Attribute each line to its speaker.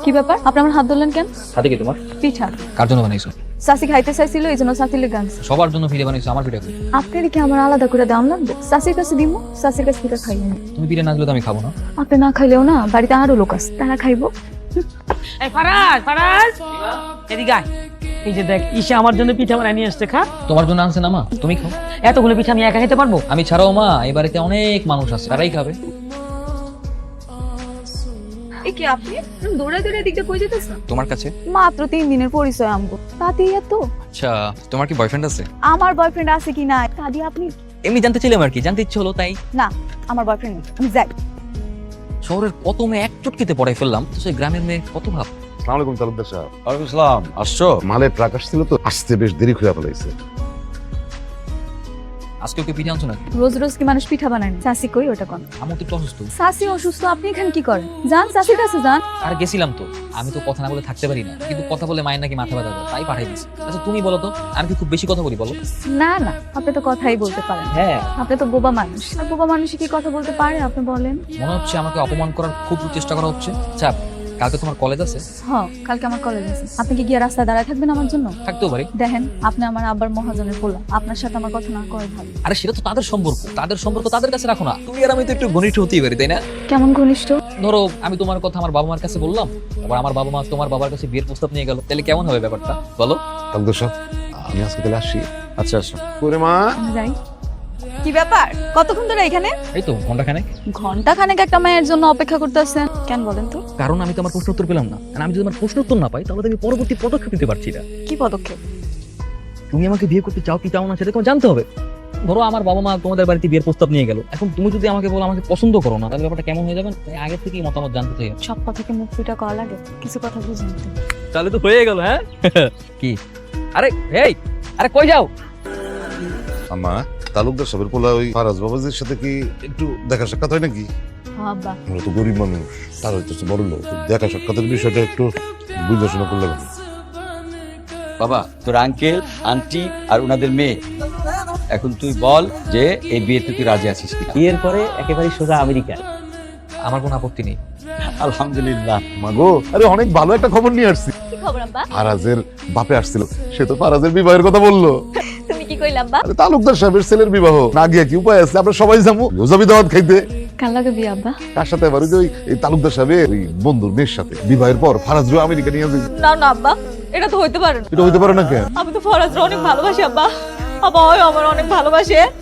Speaker 1: কি ব্যাপার আপনি আমার হাত ধরলেন কেন?
Speaker 2: সাথে কি তোমার?
Speaker 1: পিঠা।
Speaker 2: কার জন্য বানাইছো?
Speaker 1: সাসি খাইতে চাইছিল এই জন্য সাসিলে গান।
Speaker 2: সবার জন্য পিঠা বানাইছো, আমার পিঠা কই?
Speaker 1: আপনার কি আমার আলাদা করে দাম লাগবে? সাসির কাছে দিমু, সাসির কাছে পিঠা খাইবো।
Speaker 2: তুমি পিঠা না দিলে তো আমি খাবো না।
Speaker 1: আপনি না খাইলেও না বাড়িতে আরো লোক আছে, তারা খাইবো।
Speaker 3: এই ফারাজ ফারাজ এদিকে আয়। এই যে দেখ ঈশা আমার জন্য পিঠা বানিয়ে নিয়ে আসছে, খা।
Speaker 2: তোমার জন্য আনছে না মা, তুমি খাও।
Speaker 3: এতগুলো পিঠা আমি একা খেতে পারবো?
Speaker 2: আমি ছাড়াও মা এই বাড়িতে অনেক মানুষ আছে, তারাই খাবে।
Speaker 1: এই কি আপনি দৌড়া দৌড়া দিকটা কই যেতেছেন?
Speaker 4: তোমার কাছে?
Speaker 1: মাত্র 3 দিনের পরিচয় আমগো, তাতেই এত?
Speaker 4: আচ্ছা, তোমার কি বয়ফ্রেন্ড আছে?
Speaker 1: আমার বয়ফ্রেন্ড আছে কি না কাদি আপনি?
Speaker 4: এমনি জানতে চাইলাম আর কি, জানতে ইচ্ছে হলো তাই।
Speaker 1: না আমার বয়ফ্রেন্ড নেই, আমি যাই।
Speaker 2: শহরের কত মেয়ে এক চটকিতে পড়াই ফেললাম, তো সেই গ্রামের মেয়ে কত ভাব।
Speaker 5: আসসালামু আলাইকুম তালুকদার সাহেব।
Speaker 6: ওয়ালাইকুম আসসালাম। আসছো?
Speaker 5: মালের ট্রাক আসছিল তো, আসতে বেশ দেরি হয়ে ফেলাইছে।
Speaker 2: আজকে ওকে পিঠা আনছো নাকি?
Speaker 1: রোজ রোজ কি মানুষ পিঠা বানায় না? সাসি কই ওটা কোন?
Speaker 2: আমার তো একটু অসুস্থ।
Speaker 1: সাসি অসুস্থ, আপনি এখানে কি করেন? যান সাসির কাছে যান।
Speaker 2: আর গেছিলাম তো, আমি তো কথা না বলে থাকতে পারি না, কিন্তু কথা বলে মায়ের নাকি মাথা ব্যথা দেয়, তাই পাঠাই দিছি। আচ্ছা তুমি বলো তো, আমি কি খুব বেশি কথা বলি বলো?
Speaker 1: না না, আপনি তো কথাই বলতে পারেন।
Speaker 2: হ্যাঁ,
Speaker 1: আপনি তো বোবা মানুষ, আর বোবা মানুষ কি কথা বলতে পারে আপনি বলেন?
Speaker 2: মনে হচ্ছে আমাকে অপমান করার খুব চেষ্টা করা হচ্ছে। আচ্ছা কালকে তোমার কলেজ আছে?
Speaker 1: হ্যাঁ কালকে আমার কলেজ আছে। আপনি কি গিয়ে রাস্তায় দাঁড়ায় থাকবেন আমার জন্য?
Speaker 2: থাকতেও পারি।
Speaker 1: দেখেন আপনি আমার আব্বার মহাজনের পোলা, আপনার সাথে আমার কথা না কয় ভালো।
Speaker 2: আরে সেটা তো তাদের সম্পর্ক, তাদের সম্পর্ক তাদের কাছে রাখো না। তুমি আর আমি তো একটু ঘনিষ্ঠ হতেই পারি, তাই না?
Speaker 1: কেমন ঘনিষ্ঠ?
Speaker 2: ধরো আমি তোমার কথা আমার বাবা মার কাছে বললাম, আবার আমার বাবা মা তোমার বাবার কাছে বিয়ের প্রস্তাব নিয়ে গেল, তাহলে কেমন হবে ব্যাপারটা বলো?
Speaker 5: তালুকদার সাহেব, আমি আজকে তাহলে আসি।
Speaker 4: আচ্ছা আচ্ছা।
Speaker 5: করে মা,
Speaker 1: আমি যাই। কি ব্যাপার কতক্ষণ ধরে এখানে?
Speaker 2: এই তো ঘন্টাখানেক।
Speaker 1: ঘন্টা খানেক একটা মেয়ের জন্য অপেক্ষা করতেছেন কেন বলেন তো?
Speaker 2: কারণ আমি তো আমার প্রশ্ন উত্তর পেলাম না, আর আমি যদি আমার প্রশ্ন উত্তর না পাই তাহলে তো আমি পরবর্তী পদক্ষেপ নিতে পারছি না।
Speaker 1: কি পদক্ষেপ?
Speaker 2: তুমি আমাকে বিয়ে করতে চাও কি চাও না সেটা তোমার জানতে হবে। ধরো আমার বাবা মা তোমাদের বাড়িতে বিয়ের প্রস্তাব নিয়ে গেল, এখন তুমি যদি আমাকে বলো আমাকে পছন্দ করো না, তাহলে ব্যাপারটা কেমন হয়ে যাবে? তাই আগে থেকেই মতামত জানতে চাই।
Speaker 1: সব কথাকে মুখ ফুটা করা লাগে, কিছু কথা বুঝেন তো।
Speaker 2: তাহলে তো হয়ে গেল। হ্যাঁ কি? আরে এই, আরে কই যাও?
Speaker 5: আম্মা, তালুকদার সাহেবের পোলা ওই ফারাজ বাবাজির সাথে কি একটু দেখা সাক্ষাৎ হয় নাকি?
Speaker 1: হ্যাঁ আব্বা।
Speaker 5: আমরা তো গরিব মানুষ, তার হইতেছে বড় লোক, দেখা সাক্ষাতের বিষয়টা একটু বুঝে শোনা করলে ভালো।
Speaker 6: বাবা, তোর আঙ্কেল আন্টি আর ওনাদের মেয়ে, এখন তুই বল যে এই বিয়েতে তুই রাজি আছিস কিনা?
Speaker 3: বিয়ের পরে একেবারে সোজা আমেরিকা।
Speaker 2: আমার কোনো আপত্তি নেই।
Speaker 6: আলহামদুলিল্লাহ।
Speaker 5: মাগো, আরে অনেক ভালো একটা খবর নিয়ে আসছি।
Speaker 1: কি খবর আব্বা?
Speaker 5: ফারাজের বাপে আসছিল, সে তো ফারাজের বিবাহের কথা বললো।
Speaker 1: তুমি কি কইলা আব্বা?
Speaker 5: আরে তালুকদার সাহেবের ছেলের বিবাহ, না গিয়ে কি উপায় আছে? আমরা সবাই যাবো, যাবি দাওয়াত খাইতে।
Speaker 1: কাল লাগে বিয়ে আব্বা?
Speaker 5: কার সাথে? এবার ওই যে এই তালুকদার সাহেবের ওই বন্ধুর মেয়ের সাথে। বিবাহের পর ফারাজরে আমেরিকা নিয়ে যাবি।
Speaker 1: না না আব্বা, এটা তো হইতে পারে না।
Speaker 5: এটা হইতে পারে না কেন?
Speaker 1: আমি তো ফরাজরে অনেক ভালোবাসি আব্বা। আব্বা ওই আমার অনেক ভালোবাসে।